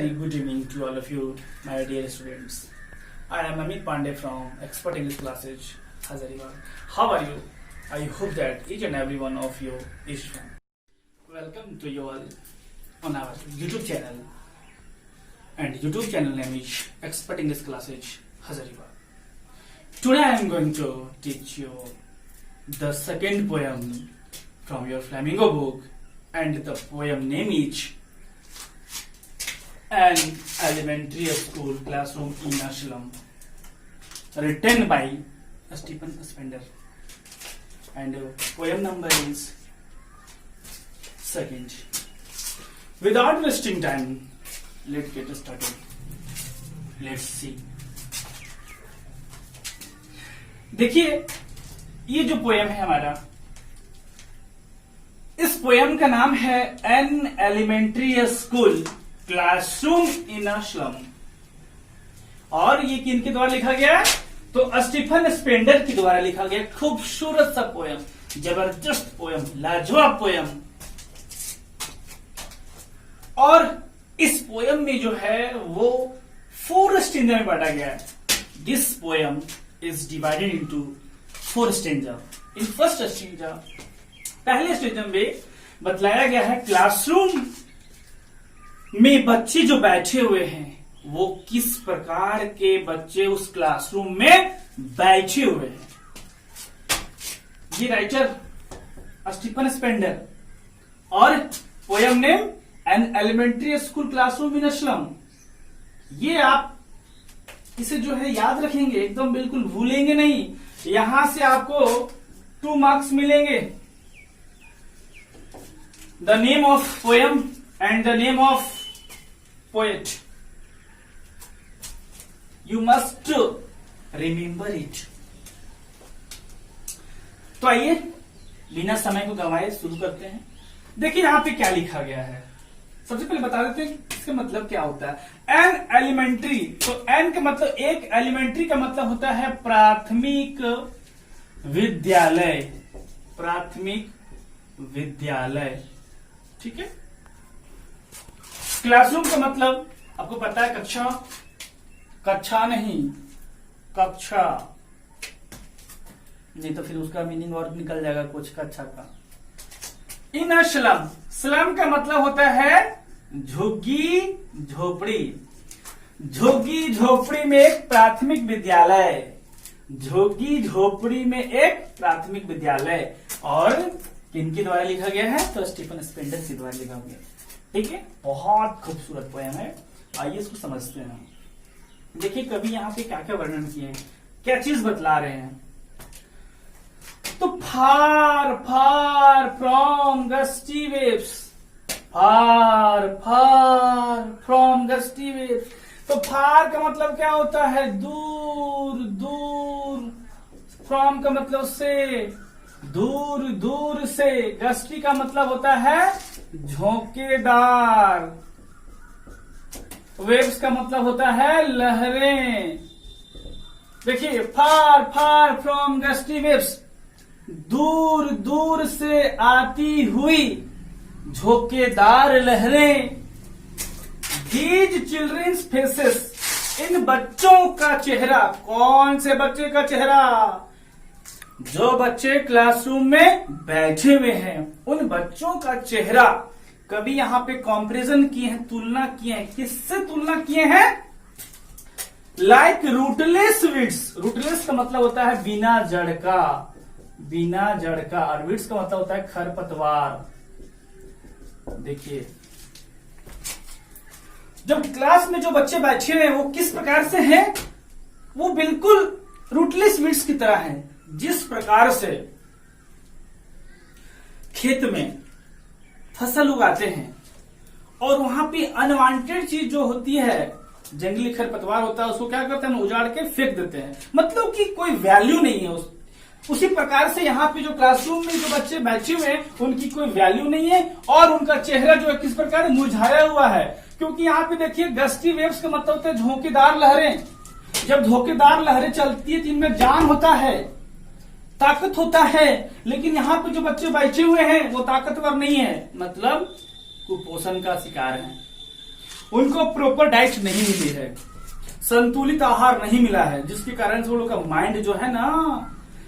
very good evening to all of you, my dear students. I am Amit Pandey from Expert English Classes, Hazaribagh. How are you? I hope that each and every one of you is fine. Welcome to you all on our YouTube channel. And YouTube channel name is Expert English Classes, Hazaribagh. Today I am going to teach you the second poem from your Flamingo book, and the poem name is An Elementary School Classroom in a Slum, written by Stephen Spender, and poem number is second. Without wasting time, let's get started. Let's see. देखिए, ये जो poem है हमारा, इस poem का नाम है an elementary school classroom in a slum, और ये किनके द्वारा लिखा गया है? तो स्टीफन स्पेंडर के द्वारा लिखा गया। खूबसूरत सा पोयम, जबरदस्त पोयम, लाजवाब पोयम। और इस पोयम में जो है वो 4 स्टेंजा में बांटा गया है। This poem is divided into 4 stanza. In first stanza, पहले स्टेंजा में बतलाया गया है क्लासरूम में बच्चे जो बैठे हुए हैं वो किस प्रकार के बच्चे उस क्लासरूम में बैठे हुए हैं। ये राइटर स्टीफन स्पेंडर, और poem name an elementary school classroom in a slum. ये आप इसे जो है याद रखेंगे, एकदम बिल्कुल भूलेंगे नहीं। यहां से आपको 2 मार्क्स मिलेंगे। The name of poem and the name of poet. You must remember it. तो आइए बिना समय को गंवाए शुरू करते हैं। देखिए यहां पे क्या लिखा गया है। सबसे पहले बता देते हैं इसका मतलब क्या होता है। एन एलिमेंट्री, तो एन का मतलब एक, एलिमेंट्री का मतलब होता है प्राथमिक विद्यालय। प्राथमिक विद्यालय, ठीक है। क्लासरूम का मतलब आपको पता है, कक्षा, कक्षा नहीं, कक्षा नहीं तो फिर उसका मीनिंग और निकल जाएगा कुछ कक्षा का। इन अ स्लम, स्लम का मतलब होता है झुग्गी झोपड़ी। झुग्गी झोपड़ी में एक प्राथमिक विद्यालय, झुग्गी झोपड़ी में एक प्राथमिक विद्यालय। और किनके द्वारा लिखा गया है? तो स्टीफन स्पेंडर के द्वारा लिखा गया। ठीक है, बहुत खूबसूरत पोयम है। आइए इसको समझते हैं। देखिए कवि यहाँ पे क्या क्या वर्णन किए हैं, क्या चीज बतला रहे हैं। तो far far from gusty waves, far far from gusty waves. तो फार का मतलब क्या होता है? दूर दूर। फ्रॉम का मतलब से, दूर दूर से। गस्टी का मतलब होता है झोंकेदार। वेव्स का मतलब होता है लहरें। देखिए, फार फार फ्रॉम गस्टी वेव्स, दूर दूर से आती हुई झोंकेदार लहरें। दीज चिल्ड्रंस फेसेस, इन बच्चों का चेहरा। कौन से बच्चे का चेहरा? जो बच्चे क्लासरूम में बैठे हुए हैं, उन बच्चों का चेहरा। कभी यहां पे कंपैरिजन किए हैं, तुलना किए हैं। किससे तुलना किए हैं? Like rootless weeds. रूटलेस का मतलब होता है बिना जड़ का, बिना जड़ का। और वीड्स का मतलब होता है खरपतवार। देखिए, जब क्लास में जो बच्चे बैठे हुए हैं वो किस प्रकार से हैं? वो बिल्कुल रूटलेस वीड्स की तरह हैं। जिस प्रकार से खेत में फसल उगाते हैं और वहां पे अनवांटेड चीज जो होती है, जंगली खरपतवार होता है, उसको क्या करते हैं? उजाड़ के फेंक देते हैं, मतलब कि कोई वैल्यू नहीं है उसी प्रकार से यहाँ पे जो क्लासरूम में जो बच्चे बैठे हुए हैं उनकी कोई वैल्यू नहीं है, और उनका चेहरा जो है किस प्रकार मुरझाया हुआ है। क्योंकि यहाँ पे देखिए, गस्टी वेव्स का मतलब होता है झोंकेदार लहरें। जब झोंकेदार लहरें चलती है तो इनमें जान होता है, ताकत होता है। लेकिन यहाँ पे जो बच्चे बैठे हुए हैं वो ताकतवर नहीं है, मतलब कुपोषण का शिकार है। उनको प्रॉपर डाइट नहीं मिली है, संतुलित आहार नहीं मिला है, जिसके कारण से वो लोग का माइंड जो है ना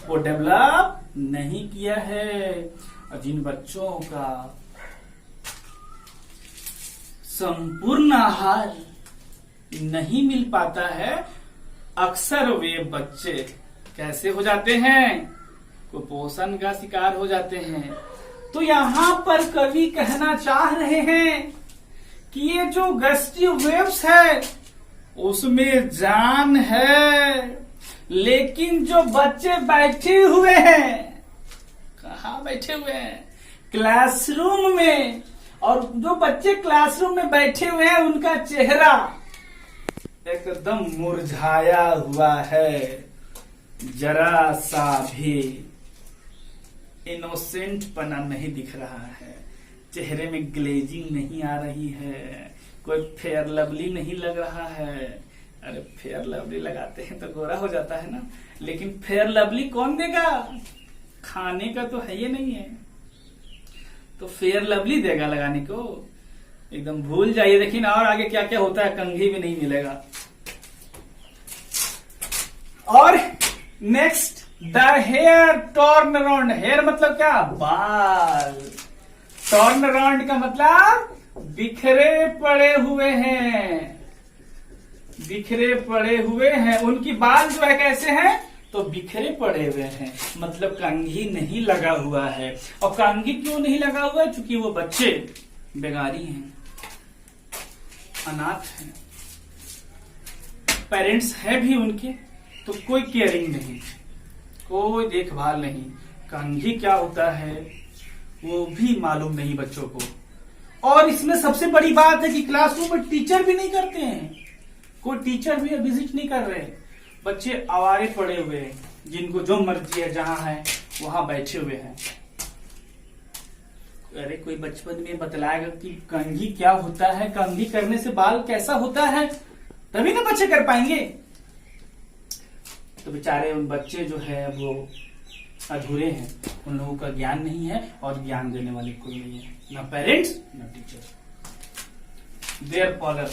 वो डेवलप नहीं किया है। और जिन बच्चों का संपूर्ण आहार नहीं मिल पाता है, अक्सर वे बच्चे कैसे हो जाते हैं, कुपोषण का शिकार हो जाते हैं। तो यहाँ पर कवि कहना चाह रहे हैं कि ये जो गस्टी वेव्स है उसमें जान है, लेकिन जो बच्चे बैठे हुए हैं, कहाँ बैठे हुए हैं, क्लासरूम में, और जो बच्चे क्लासरूम में बैठे हुए हैं उनका चेहरा एकदम मुरझाया हुआ है, जरा सा भी इनोसेंट पना नहीं दिख रहा है, चेहरे में ग्लेजिंग नहीं आ रही है, कोई फेयर लवली नहीं लग रहा है। अरे फेयर लवली लगाते हैं तो गोरा हो जाता है ना, लेकिन फेयर लवली कौन देगा, खाने का तो है ये नहीं है, तो फेयर लवली देगा लगाने को, एकदम भूल जाइए। देखिए ना और आगे क्या क्या होता है, कंघी भी नहीं मिलेगा। और next, the hair turn around, hair मतलब क्या, बाल, टर्न अराउंड का मतलब बिखरे पड़े हुए हैं, बिखरे पड़े हुए हैं, उनकी बाल जो है कैसे हैं, तो बिखरे पड़े हुए हैं, मतलब कंघी नहीं लगा हुआ है। और कंघी क्यों नहीं लगा हुआ है, क्योंकि वो बच्चे बेगारी हैं, अनाथ हैं, पेरेंट्स हैं भी उनके, तो कोई केयरिंग नहीं, कोई देखभाल नहीं, कंघी क्या होता है वो भी मालूम नहीं बच्चों को। और इसमें सबसे बड़ी बात है कि क्लासरूम में टीचर भी नहीं करते हैं, कोई टीचर भी विजिट नहीं कर रहे, बच्चे आवारे पड़े हुए हैं, जिनको जो मर्जी है जहां है वहां बैठे हुए हैं। अरे कोई बचपन में बतलाएगा कि कंघी क्या होता है, कंघी करने से बाल कैसा होता है, तभी ना बच्चे कर पाएंगे। तो बेचारे उन बच्चे जो है वो अधूरे हैं, उन लोगों का ज्ञान नहीं है, और ज्ञान देने वाले कोई नहीं है, ना पेरेंट्स ना टीचर। देयर पॉलर,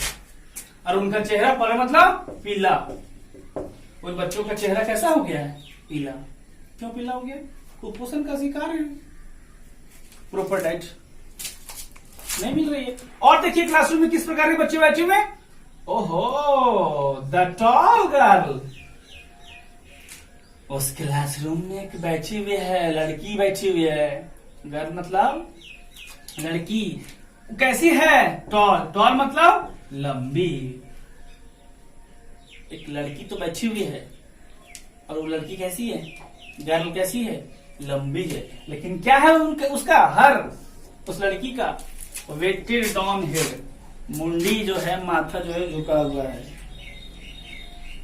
और उनका चेहरा, पॉलर मतलब पीला, उन बच्चों का चेहरा कैसा हो गया है, पीला। क्यों पीला हो गया, कुपोषण का शिकार है, प्रॉपर डाइट नहीं मिल रही है। और देखिए क्लासरूम में किस प्रकार के बच्चे बैठे हुए, ओहो द टॉल गर्ल, उस क्लासरूम में एक बैठी हुई है, लड़की बैठी हुई है, गर्ल मतलब लड़की, कैसी है, टॉल, टॉल मतलब लंबी, एक लड़की तो बैठी हुई है, और वो लड़की कैसी है, गर्ल कैसी है, लंबी है, लेकिन क्या है उसका हर, उस लड़की का वेटेड डाउन हेड, मुंडी जो है, माथा जो है झुका हुआ है।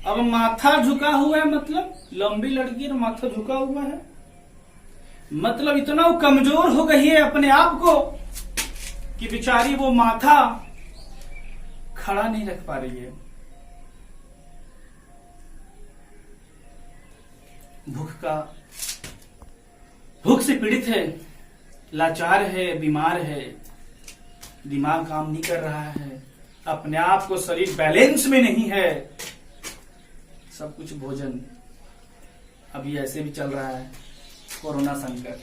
अब माथा झुका हुआ है मतलब लंबी लड़की और माथा झुका हुआ है, मतलब इतना वो कमजोर हो गई है अपने आप को कि बेचारी वो माथा खड़ा नहीं रख पा रही है। भूख से पीड़ित है, लाचार है, बीमार है, दिमाग काम नहीं कर रहा है, अपने आप को शरीर बैलेंस में नहीं है, सब कुछ भोजन अभी ऐसे भी चल रहा है, कोरोना संकट।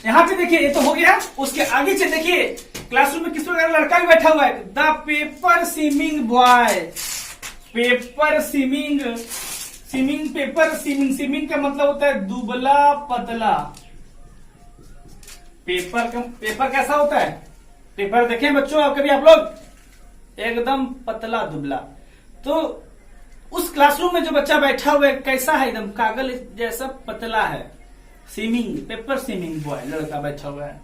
यहां पे देखिए ये तो हो गया, उसके आगे से देखिए क्लासरूम में किस प्रकार लड़का भी बैठा हुआ है, the paper seeming boy, paper seeming, seeming paper seeming, seeming का मतलब होता है दुबला पतला। पेपर कैसा होता है, पेपर देखें बच्चों कभी आप लोग, एकदम पतला दुबला। तो उस क्लासरूम में जो बच्चा बैठा हुआ है कैसा है, एकदम कागज जैसा पतला है, सीमिंग, पेपर सीमिंग बॉय, लड़का बैठा हुआ है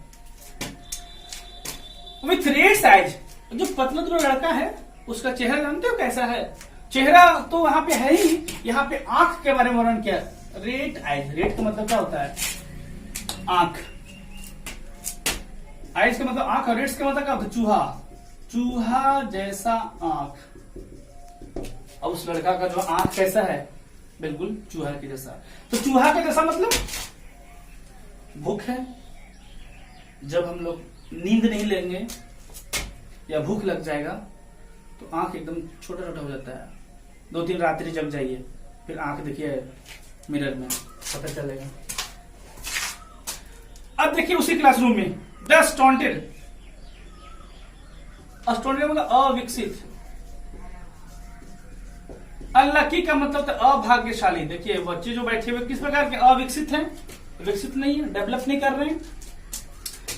विथ रेड साइज। जो पतला दुबला लड़का है उसका चेहरा जानते हो कैसा है, चेहरा तो वहां पे है ही, यहाँ पे आंख के बारे में वर्णन किया, रेड आइज, रेड का मतलब क्या होता है, आंख, आइज का मतलब आंख, और रेड्स का मतलब क्या होता है, चूहा, चूहा जैसा आंख। और उस लड़का का जो आंख कैसा है, बिल्कुल चूहा के जैसा। तो चूहा के जैसा मतलब भूख है, जब हम लोग नींद नहीं लेंगे या भूख लग जाएगा तो आंख एकदम छोटा छोटा हो जाता है। 2-3 रात्रि जग जाइए, फिर आंख देखिए मिरर में, पता चलेगा। अब देखिए उसी क्लासरूम में द स्टॉन्टेड, स्टॉन्टेड मतलब अविकसित, अनलकी का मतलब तो अभाग्यशाली। देखिए बच्चे जो बैठे हुए किस प्रकार के, अविकसित हैं, विकसित नहीं है, डेवलप नहीं कर रहे हैं,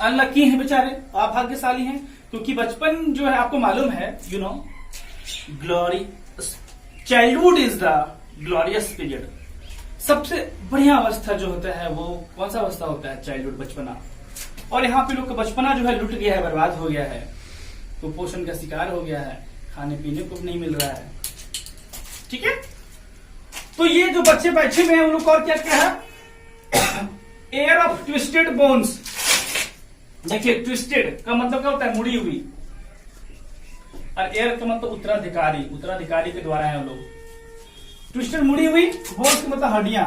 अनलकी हैं बेचारे, अभाग्यशाली हैं, क्योंकि बचपन जो है आपको मालूम है, you know, glory, childhood is the glorious period. सबसे बढ़िया अवस्था जो होता है वो कौन सा अवस्था होता है? चाइल्डहुड, बचपना। और यहाँ पे लोग का बचपना जो है लुट गया है, बर्बाद हो गया है, कुपोषण का शिकार हो गया है, खाने पीने को नहीं मिल रहा है। ठीक है, तो ये जो बच्चे बैठे हुए हैं उन लोग और क्या क्या है? Air of twisted bones. देखिए ट्विस्टेड का मतलब क्या होता है? मुड़ी हुई, और एयर का मतलब उत्तराधिकारी, उत्तराधिकारी के द्वारा है लोग। ट्विस्टेड मुड़ी हुई, बोन्स का मतलब हड्डियां।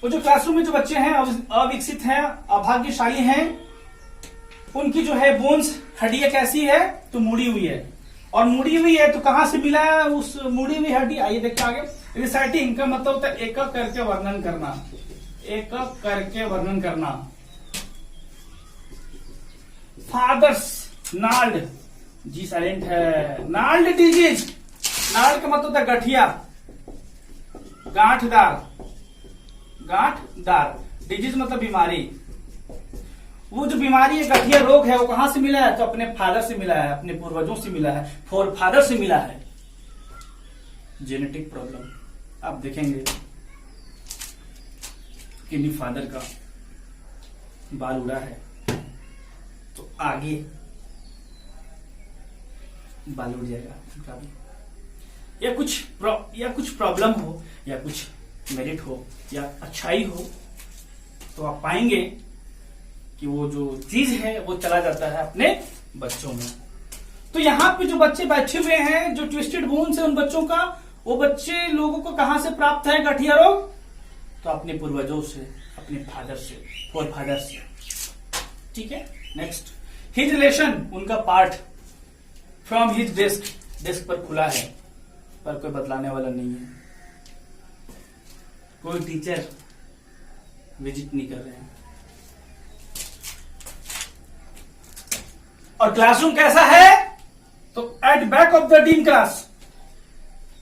वो जो क्लासरूम में जो बच्चे हैं अविकसित हैं, अभाग्यशाली हैं, उनकी जो है बोन्स, हड्डियां कैसी है? तो मुड़ी हुई है। और मुड़ी हुई है तो कहां से मिला है उस मुड़ी हुई हड्डी? आइए देखते आगे। रिसाइटिंग का मतलब होता है एक एक करके वर्णन करना, एक एक करके वर्णन करना। फादर्स नाल्ड, जी साइलेंट है, नाल्ड डिजीज, नाल्ड का मतलब होता है गठिया, गांठदार, गांठदार, डिजीज मतलब बीमारी। वो जो बीमारी है, गठिया रोग है, वो कहां से मिला है? तो अपने फादर से मिला है, अपने पूर्वजों से मिला है, फोर फादर से मिला है। जेनेटिक प्रॉब्लम आप देखेंगे, किन्हीं फादर का बाल उड़ा है तो आगे बाल उड़ जाएगा, या कुछ प्रॉब्लम हो, या कुछ मेरिट हो, या अच्छाई हो, तो आप पाएंगे कि वो जो चीज है वो चला जाता है अपने बच्चों में। तो यहाँ पे जो बच्चे बैठे हुए हैं, जो ट्विस्टेड बोन्स है उन बच्चों का, वो बच्चे लोगों को कहां से प्राप्त है गठिया रोग? तो अपने पूर्वजों से, अपने फादर से, फोर फादर से। ठीक है, नेक्स्ट, हिज रिलेशन, उनका part, from his desk, desk पर खुला है, पर कोई बदलाने वाला नहीं है, कोई टीचर विजिट नहीं कर रहे हैं। और क्लासरूम कैसा है? तो at back of the dim class,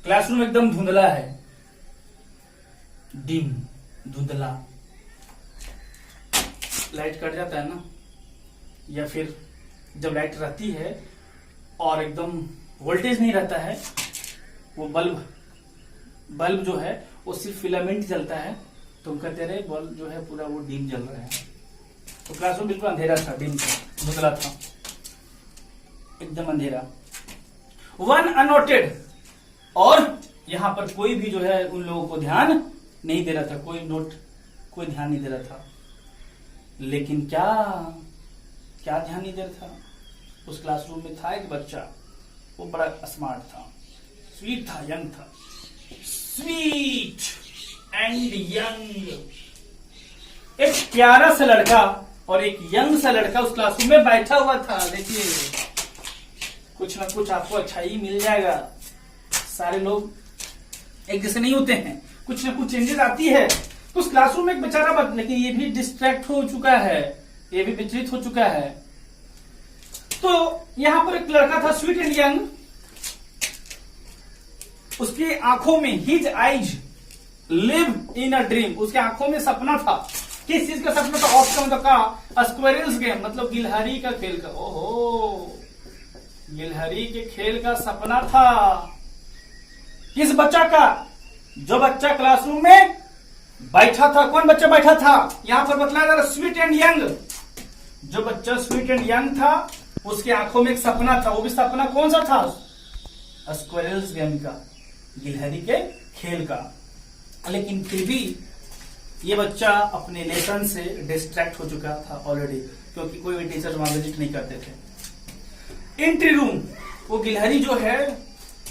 classroom एकदम धुंधला है, डिम, धुंधला। लाइट कट जाता है ना, या फिर जब लाइट रहती है और एकदम वोल्टेज नहीं रहता है, वो बल्ब जो है वो सिर्फ फिलामेंट जलता है, तो हम कहते रहे बल्ब जो है पूरा वो डिम जल रहा है। तो क्लासरूम बिल्कुल अंधेरा था, डिम था, धुंधला था, एकदम अंधेरा। वन अनोटेड, और यहां पर कोई भी जो है उन लोगों को ध्यान नहीं दे रहा था, कोई ध्यान नहीं दे रहा था। लेकिन क्या ध्यान नहीं दे रहा था? उस क्लासरूम में था एक बच्चा, वो बड़ा स्मार्ट था, स्वीट था, यंग था, स्वीट एंड यंग। एक प्यारा सा लड़का और एक यंग सा लड़का उस क्लासरूम में बैठा हुआ था। देखिए कुछ ना कुछ आपको अच्छाई मिल जाएगा, सारे लोग एक जैसे नहीं होते हैं, कुछ ना कुछ चेंजेस आती है। तो उस क्लासरूम में एक बेचारा लेकिन ये भी डिस्ट्रैक्ट हो चुका है, ये भी विचलित हो चुका है। तो यहां पर एक लड़का था, स्वीट एंड यंग, उसकी आंखों में, his eyes live in a dream, उसके आंखों में सपना था। किस चीज का सपना था? ऑफ का मतलब का, स्क्वेरल्स गेम, मतलब गिलहरी का खेल का। ओहो, गिलहरी के खेल का सपना था किस बच्चा का? जो बच्चा क्लासरूम में बैठा था। कौन बच्चा बैठा था? यहां पर बतलाया जा रहा, स्वीट एंड यंग। जो बच्चा स्वीट एंड यंग था, उसके आंखों में एक सपना था। वो भी सपना कौन सा था? स्क्वेरल्स गेम का, गिलहरी के खेल का। लेकिन फिर भी ये बच्चा अपने लेसन से डिस्ट्रैक्ट हो चुका था ऑलरेडी, क्योंकि कोई भी टीचर वहां विजिट नहीं करते थे। इन ट्री रूम, वो गिलहरी जो है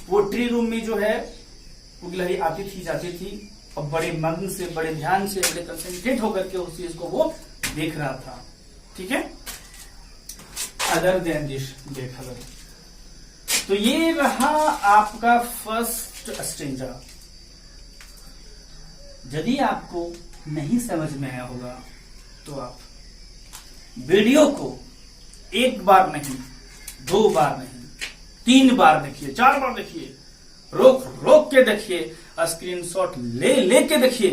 वो ट्री रूम में जो है वो गिलहरी आती थी जाती थी, और बड़े मग्न से, बड़े ध्यान से, बड़े कंसेंट्रेट होकर के उस चीज को वो देख रहा था। ठीक है, अदर देन दिस बेखबर। तो ये रहा आपका फर्स्ट स्ट्रेंजर। यदि आपको नहीं समझ में आया होगा तो आप वीडियो को एक बार नहीं, 2 बार नहीं, 3 बार देखिए, 4 बार देखिए, रोक रोक के देखिए, स्क्रीनशॉट ले लेके देखिए।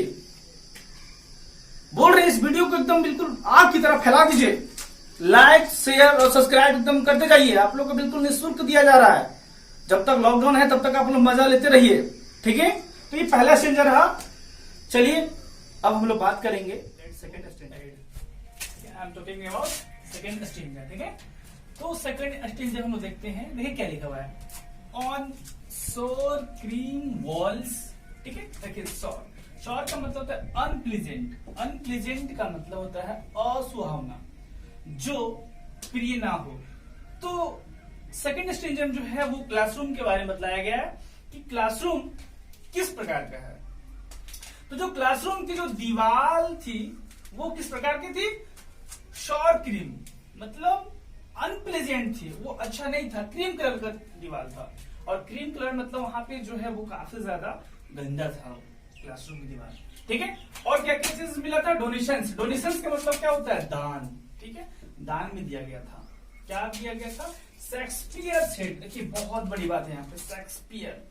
बोल रहे इस वीडियो को एकदम बिल्कुल आग की तरह फैला दीजिए। लाइक, शेयर और सब्सक्राइब एकदम करते जाइए। आप लोग को बिल्कुल निःशुल्क दिया जा रहा है। जब तक लॉकडाउन है तब तक आप लोग मजा लेते रहिए, ठीक है। तो ये पहला स्ट्रेंजर रहा। चलिए अब हम लोग बात करेंगे second stranger. I am talking about second stranger, ठीक है। तो सेकंड स्ट्रेंजर हम लोग देखते हैं। देखिए क्या लिखा हुआ है, ऑन सोर क्रीम वॉल्स, ठीक है। देखिए सौर, सौर का मतलब होता है अनप्लीजेंट। अनप्लीजेंट का मतलब होता है असुहावना, जो प्रिय ना हो। तो सेकंड स्ट्रेंजर जो है वो क्लासरूम के बारे में बताया गया है कि क्लासरूम किस प्रकार का है। तो जो क्लासरूम की जो दीवार थी वो किस प्रकार की थी, शॉर क्रीम, मतलब अनप्लेजेंट थी, वो अच्छा नहीं था, क्रीम कलर का दीवार था। और क्रीम कलर मतलब वहां पे जो है वो काफी ज्यादा गंदा था क्लासरूम की दीवार, ठीक है। और क्या क्या चीज मिला था, डोनेशंस। डोनेशंस का मतलब क्या होता है, दान, ठीक है। दान में दिया गया था। क्या दिया गया था, शेक्सपियर सेड। देखिए बहुत बड़ी बात है यहाँ पे, Shakespeare.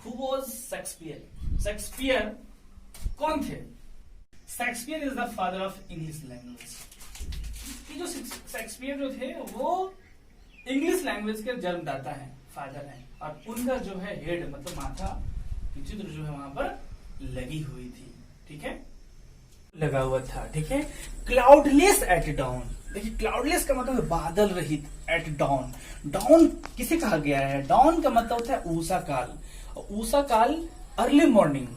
Who was Shakespeare? Shakespeare कौन थे? Shakespeare is the father of English language. जो शेक्सपियर जो थे वो इंग्लिश लैंग्वेज के जन्मदाता हैं, फादर हैं। और उनका जो है हेड मतलब माथा की चित्र जो है वहां पर लगी हुई थी, ठीक है, लगा हुआ था, ठीक है। Cloudless at dawn. देखिए क्लाउडलेस का मतलब बादल रहित, एट डाउन। डाउन किसे कहा गया है, डाउन का मतलब होता है ऊषा काल। ऊषा काल अर्ली मॉर्निंग।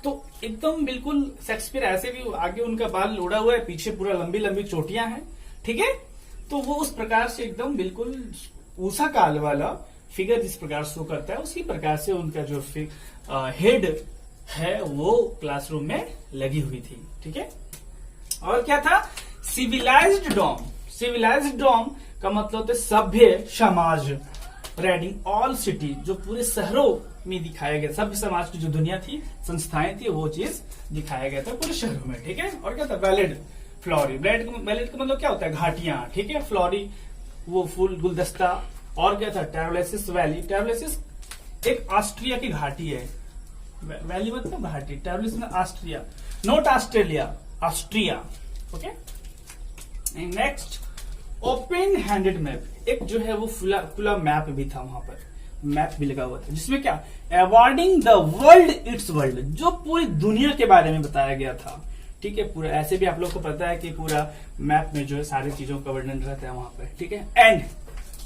तो एकदम बिल्कुल शेक्सपियर ऐसे भी, आगे उनका बाल उड़ा हुआ है, पीछे पूरा लंबी लंबी चोटियां हैं, ठीक है। तो वो उस प्रकार से एकदम बिल्कुल ऊषा काल वाला फिगर जिस प्रकार शो करता है उसी प्रकार से उनका जो हेड है वो क्लासरूम में लगी हुई थी, ठीक है। और क्या था, सिविलाइज्ड डॉम। सिविलाइज्ड डॉम का मतलब होता है सभ्य समाज। रेडिंग ऑल सिटी, जो पूरे शहरों में दिखाया गया, सभ्य समाज की जो दुनिया थी, संस्थाएं थी, वो चीज दिखाया गया था पूरे शहरों में, ठीक है। और क्या था, वैलिड फ्लोरी। वैलिड का मतलब क्या होता है, घाटियां, ठीक है। फ्लोरी वो फूल गुलदस्ता। और क्या था, टैरोलेसिस वैली। टैरोलेसिस एक ऑस्ट्रिया की घाटी है। वैली मतलब घाटी, टैरोलेसिस में Austria, not Australia, Austria, okay. Next open handed map. एक जो है वो खुला मैप भी था, वहां पर मैप भी लगा हुआ था, जिसमें क्या, awarding the world it's world, जो पूरी दुनिया के बारे में बताया गया था, ठीक है। पूरा ऐसे भी आप लोग को पता है कि पूरा मैप में जो है सारी चीजों का वर्णन रहता है वहां पर, ठीक है। एंड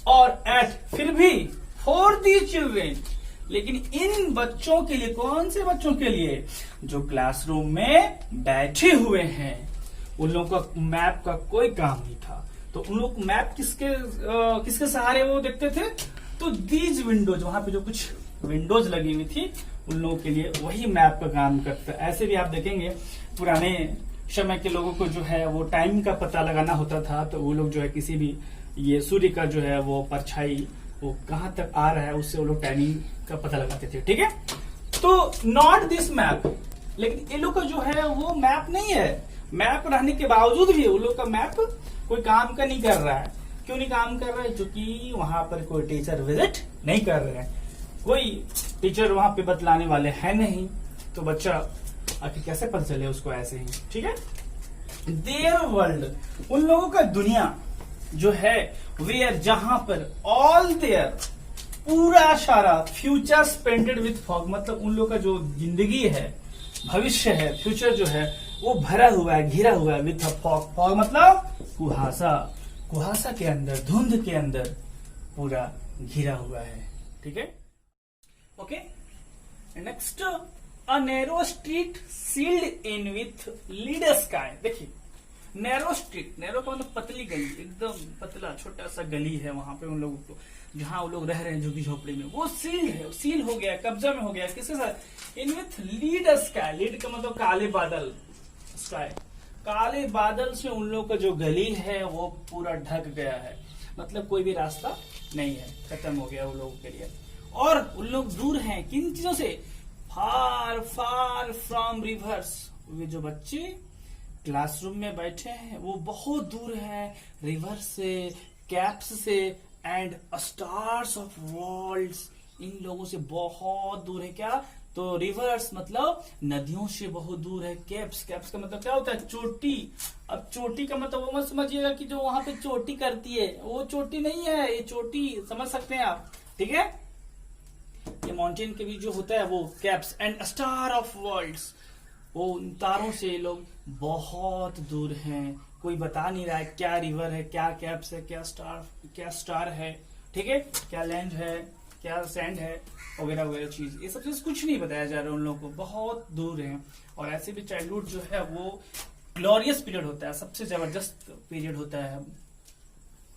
और एट, फिर भी फॉर दी चिल्ड्रेन, लेकिन इन बच्चों के लिए, कौन से बच्चों के लिए, जो क्लासरूम में बैठे हुए हैं, उन लोगों का मैप का कोई काम नहीं था। तो उन लोग मैप किसके सहारे वो देखते थे, तो दीज विंडोज, वहां पे जो कुछ विंडोज लगी हुई थी उन लोगों के लिए वही मैप का काम करता है। ऐसे भी आप देखेंगे पुराने समय के लोगों को जो है वो टाइम का पता लगाना होता था, तो वो लोग जो है किसी भी ये सूर्य का जो है वो परछाई वो कहाँ तक आ रहा है उससे वो लोग टाइमिंग का पता लगाते थे, ठीक है। तो नॉट दिस मैप, लेकिन ये लोग का जो है वो मैप नहीं है। मैप रहने के बावजूद भी वो लोग का मैप कोई काम का नहीं कर रहा है। क्यों नहीं काम कर रहा है, क्योंकि वहां पर कोई टीचर विजिट नहीं कर रहे हैं, कोई टीचर वहां पे बतलाने वाले हैं नहीं, तो बच्चा आखिर कैसे पता चले उसको ऐसे ही, ठीक है। देयर वर्ल्ड, उन लोगों का दुनिया जो है, वेयर, जहां पर, ऑल देयर, पूरा सारा, फ्यूचर स्पेंडेड विथ फॉग, मतलब उन लोगों का जो जिंदगी है, भविष्य है, फ्यूचर जो है वो भरा हुआ है, घिरा हुआ है विथ फॉग। फॉग मतलब कुहासा, कुहासा के अंदर, धुंध के अंदर पूरा घिरा हुआ है, ठीक है, okay. Next, a narrow street sealed in with lead sky. देखिए नैरो स्ट्रीट, नैरो का मतलब पतली गली, एकदम पतला छोटा सा गली है वहां पे उन लोगों को, जहां वो लोग रह रहे हैं झुग्गी झोपड़ी में, वो सील्ड है, सील हो गया, कब्जा में हो गया, किसके साथ, इन विथ लीड स्काई। लीड का मतलब काले बादल, स्काई, काले बादल से उन लोगों का जो गली है वो पूरा ढक गया है। मतलब कोई भी रास्ता नहीं है, खत्म हो गया उन लोगों के लिए। और उन लोग दूर हैं किन चीजों से? फार फार फ्रॉम रिवर्स। वे जो बच्चे क्लासरूम में बैठे हैं वो बहुत दूर हैं रिवर से, कैप्स से एंड स्टार्स ऑफ वर्ल्ड्स। इन लोगों से बहुत दूर है। क्या? तो रिवर्स मतलब नदियों से बहुत दूर है। कैप्स, कैप्स का मतलब क्या होता है? चोटी। अब चोटी का मतलब वो मत समझिएगा कि जो वहां पे चोटी करती है वो चोटी नहीं है, ये चोटी समझ सकते हैं आप, ठीक है। ये माउंटेन के भी जो होता है वो capes and star of worlds. वो उन तारों से लोग बहुत दूर हैं। कोई बता नहीं रहा है क्या रिवर है, क्या कैप्स है, क्या स्टार है, ठीक है, क्या लैंड है, क्या सैंड है, वगैरह वगैरह चीज। ये सब चीज कुछ नहीं बताया जा रहा है उन लोगों को, बहुत दूर है। और ऐसे भी चाइल्डहुड जो है वो ग्लोरियस पीरियड होता है, सबसे जबरदस्त पीरियड होता है,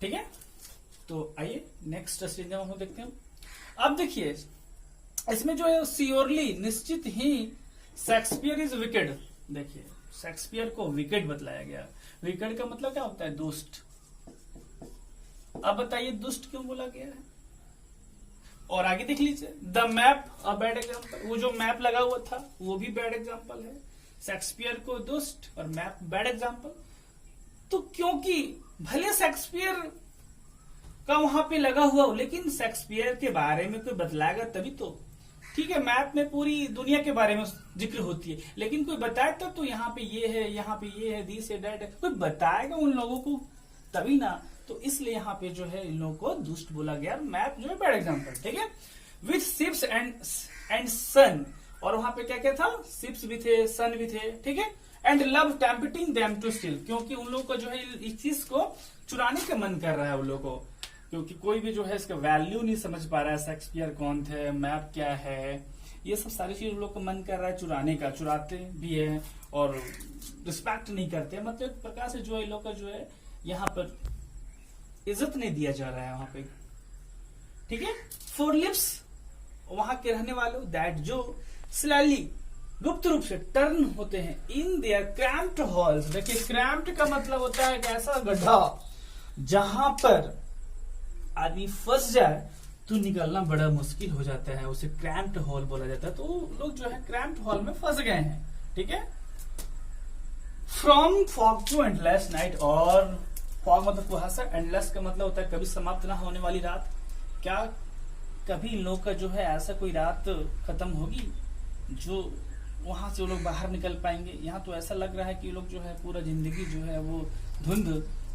ठीक है। तो आइए नेक्स्ट स्टेज में हम देखते हैं। अब देखिए इसमें जो है श्योरली, निश्चित ही शेक्सपियर इज विकेड। देखिए शेक्सपियर को विकेड बतलाया गया। विकेड का मतलब क्या होता है? दुष्ट। अब बताइए दुष्ट क्यों बोला गया है? और आगे देख लीजिए, the map a bad example. वो जो मैप लगा हुआ था वो भी बैड एग्जाम्पल है। शेक्सपियर को दुष्ट और मैप बैड एग्जाम्पल। तो क्योंकि भले शेक्सपियर का वहां पे लगा हुआ हो, लेकिन शेक्सपियर के बारे में कोई बतलाएगा तभी तो, ठीक है। मैप में पूरी दुनिया के बारे में जिक्र होती है, लेकिन कोई बताए तब तो यहाँ पे ये है, यहाँ पे ये है, दिस है, दैट है, कोई बताएगा उन लोगों को तभी ना। तो इसलिए यहाँ पे जो है इन लोगों को दुष्ट बोला गया। मैप जो है बैड एग्जाम्पल, ठीक है। विथ शिप्स एंड सन। और वहां पे क्या क्या था? शिप्स भी थे, सन भी थे, ठीक है। And love tempting them to steal. क्योंकि उन लोगों को जो है इस चीज को चुराने का मन कर रहा है उन लोगों को, क्योंकि कोई भी जो है इसका वैल्यू नहीं समझ पा रहा है। शेक्सपियर कौन थे, मैप क्या है, ये सब सारी चीज उन लोग को मन कर रहा है चुराने का। चुराते भी है और रिस्पेक्ट नहीं करते। मतलब एक प्रकार से जो इन लोग का जो है यहाँ पर इज्जत नहीं दिया जा रहा है वहां पे, ठीक है। फोर लिप्स, वहां के रहने वालों, दैट जो स्लैली, गुप्त रूप से टर्न होते हैं इन देयर क्रैम्प्ड हॉल्स। देखिए क्रैम्प्ड का मतलब होता है एक ऐसा गड्ढा जहां पर आदमी फंस जाए तो निकलना बड़ा मुश्किल हो जाता है, उसे क्रैम्प्ड हॉल बोला जाता है। तो लोग जो है क्रैम्प्ड हॉल में फंस गए हैं, ठीक है। From fog to endless night. और फॉग मतलब कुहासा, एंडलेस का मतलब होता है कभी समाप्त ना होने वाली रात। क्या कभी इन लोग का जो है ऐसा कोई रात खत्म होगी जो वहां से वो लोग बाहर निकल पाएंगे? यहाँ तो ऐसा लग रहा है कि लोग जो है पूरा जिंदगी जो है वो धुंध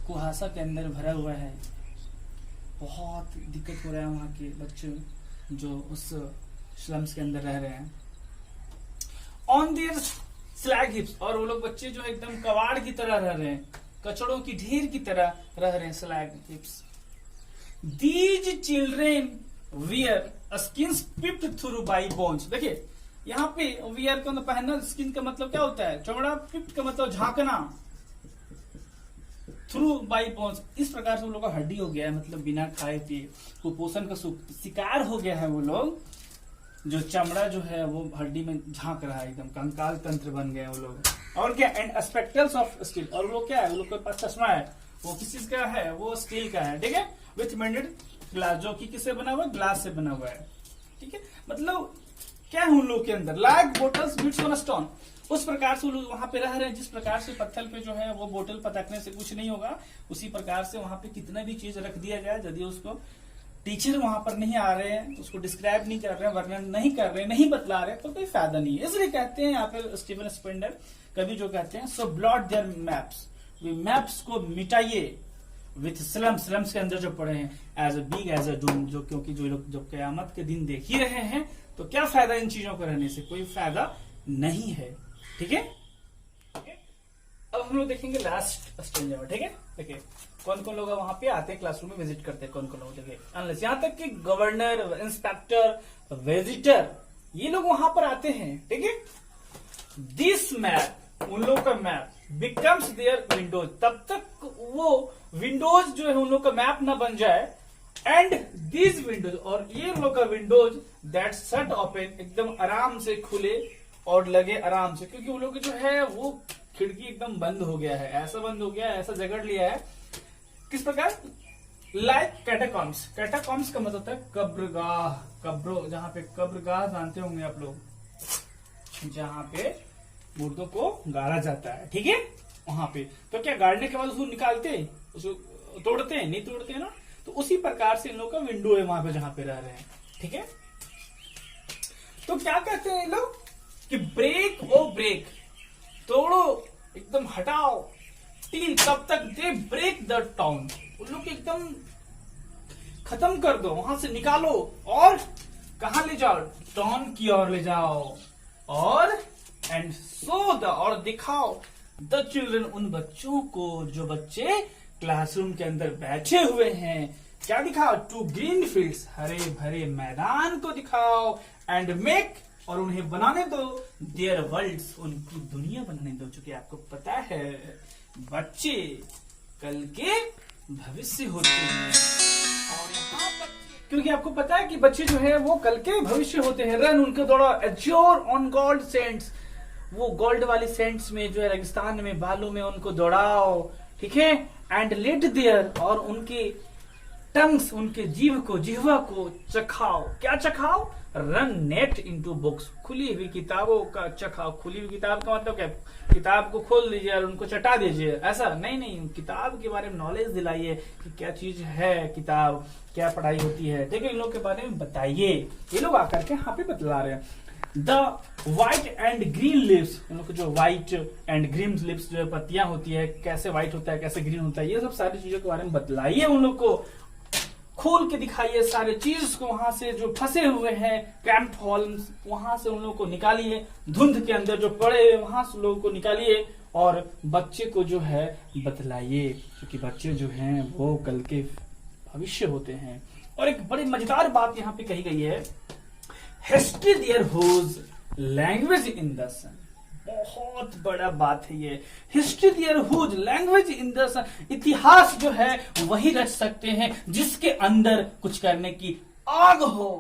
कुहासा के अंदर भरा हुआ है। बहुत दिक्कत हो रहा है वहां के बच्चे जो उस स्लम्स के अंदर रह रहे हैं। On their slag हिप्स। और वो लोग बच्चे जो एकदम कबाड़ की तरह रह रहे हैं, कचड़ों की ढेर की तरह रह रहे हैं, slag heaps. These children wear skins peeped through by bones. देखिए यहाँ पे वियर का पहनना, स्किन का मतलब क्या होता है? चमड़ा। पिप्ड का मतलब झांकना, थ्रू बाई बोन्स। इस प्रकार से वो लोग का हड्डी हो गया है, मतलब बिना खाए पिए कुपोषण का शिकार हो गया है वो लोग। जो चमड़ा जो है वो हड्डी में झांक रहा है, एकदम कंकाल तंत्र बन गए वो लोग। और क्या? And spectacles of steel. और वो लोग क्या है? वो लोग के पास चश्मा है, वो किस चीज का है? वो स्टील का है, ठीक है। विथ मेंडेड ग्लास, जो कि किससे बना हुआ है? ग्लास से बना हुआ है, ठीक है। मतलब क्या है उन लोग के अंदर? Like bottles beads on stone. उस प्रकार से लोग वहां पे रह रहे हैं जिस प्रकार से पत्थर पे जो है वो बोतल पटकने से कुछ नहीं होगा, उसी प्रकार से वहां पे कितना भी चीज रख दिया जाए, यदि उसको टीचर वहां पर नहीं आ रहे हैं, उसको डिस्क्राइब नहीं कर रहे हैं, वर्णन नहीं कर रहे हैं, नहीं बतला रहे, तो कोई फायदा नहीं है। इसलिए कहते हैं यहाँ पे स्टीवन स्पेंडर कभी जो कहते हैं, सो ब्लॉट देयर मैप्स, वे मैप्स को मिटाइए विथ स्लम्स। स्लम्स के अंदर जो पड़े हैं as a big as a doom. जो क्योंकि जो लोग जब कयामत के दिन देख ही रहे हैं तो क्या फायदा इन चीजों को रहने से? कोई फायदा नहीं है, ठीक है। अब हम लोग देखेंगे लास्ट स्टेज में, ठीक है। देखिए कौन कौन लोग वहां पे आते हैं, क्लासरूम में विजिट करते हैं, कौन कौन लोग। देखिए अनलेस यहाँ तक कि गवर्नर, इंस्पेक्टर, विजिटर, ये लोग वहां पर आते हैं, ठीक है। दिस मैप, उन लोग का मैप, बिकम्स देयर विंडोज। तब तक वो विंडोज जो है उन लोग का मैप ना बन जाए। एंड दीज विंडोज, और ये लोग का विंडोज दैट शट ओपन, एकदम आराम से खुले और लगे आराम से, क्योंकि वो लोग जो है वो खिड़की एकदम बंद हो गया है, ऐसा बंद हो गया है, ऐसा जगड़ लिया है। किस प्रकार? Like catacombs. कैटाकॉम्स का मतलब होता है कब्रगाह, कब्रो, जहाँ पे कब्रगाह जानते होंगे आप लोग, जहाँ पे मुर्दों को गाड़ा जाता है, ठीक है, वहां पे। तो क्या गाड़ने के बाद उसको निकालते हैं, उसको तोड़ते हैं? नहीं तोड़ते हैं ना। तो उसी प्रकार से इन लोगों का विंडो है वहां पे जहां पे रह रहे हैं, ठीक है। तो क्या कहते हैं लोग कि ब्रेक ओ ब्रेक, तोड़ो, एकदम हटाओ, टिल तब तक दे ब्रेक द टाउन, उन लोग एकदम खत्म कर दो, वहां से निकालो और कहा ले जाओ, टाउन की ओर ले जाओ, और एंड सो द, और दिखाओ, द चिल्ड्रन, उन बच्चों को जो बच्चे क्लासरूम के अंदर बैठे हुए हैं, क्या दिखाओ, टू ग्रीन फील्ड्स, हरे भरे मैदान को दिखाओ, एंड मेक, और उन्हें बनाने दो, देयर वर्ल्ड्स, उनकी दुनिया बनाने दो। चूंकि आपको पता है बच्चे कल के भविष्य होते हैं, और यहाँ पर क्योंकि आपको पता है कि बच्चे जो है वो कल के भविष्य होते हैं। रन, उनके दौड़ा, एज्योर ऑन गोल्ड सेंट्स, वो गोल्ड वाली सेंट्स में जो है रेगिस्तान में, बालू में उनको दौड़ाओ, ठीक है, एंड लेट देयर, और उनके टंग्स, उनके जीव को, जिह्वा को चखाओ, क्या चखाओ, रन नेट इनटू बुक्स, खुली हुई किताबों का चखाओ। खुली हुई किताब का मतलब क्या, किताब को खोल लीजिए और उनको चटा दीजिए, ऐसा नहीं, किताब के बारे में नॉलेज दिलाइए कि क्या चीज है किताब, क्या पढ़ाई होती है, ठीक है, इन लोग के बारे में बताइए। ये लोग आकर के यहाँ पे बतला रहे हैं। The white and green leaves, उन लोग को जो व्हाइट एंड ग्रीन लिव्स जो पत्तियां होती है, कैसे व्हाइट होता है, कैसे ग्रीन होता है, ये सब सारी चीजों के बारे में बतलाइए, उन लोग को खोल के दिखाइए सारे चीज को, वहां से जो फंसे हुए हैं क्रैम्प्ड हॉल्स, वहां से उन लोगों को निकालिए, धुंध के अंदर जो पड़े हुए वहां से लोगों को निकालिए, और बच्चे को जो है बतलाइए, क्योंकि बच्चे जो हैं वो कल के भविष्य होते हैं। और एक बड़ी मजेदार बात यहाँ पे कही गई है, history their whose language in the sun, बहुत बड़ा बात है ये, history their whose language in the sun, इतिहास जो है वही रच सकते हैं जिसके अंदर कुछ करने की आग हो।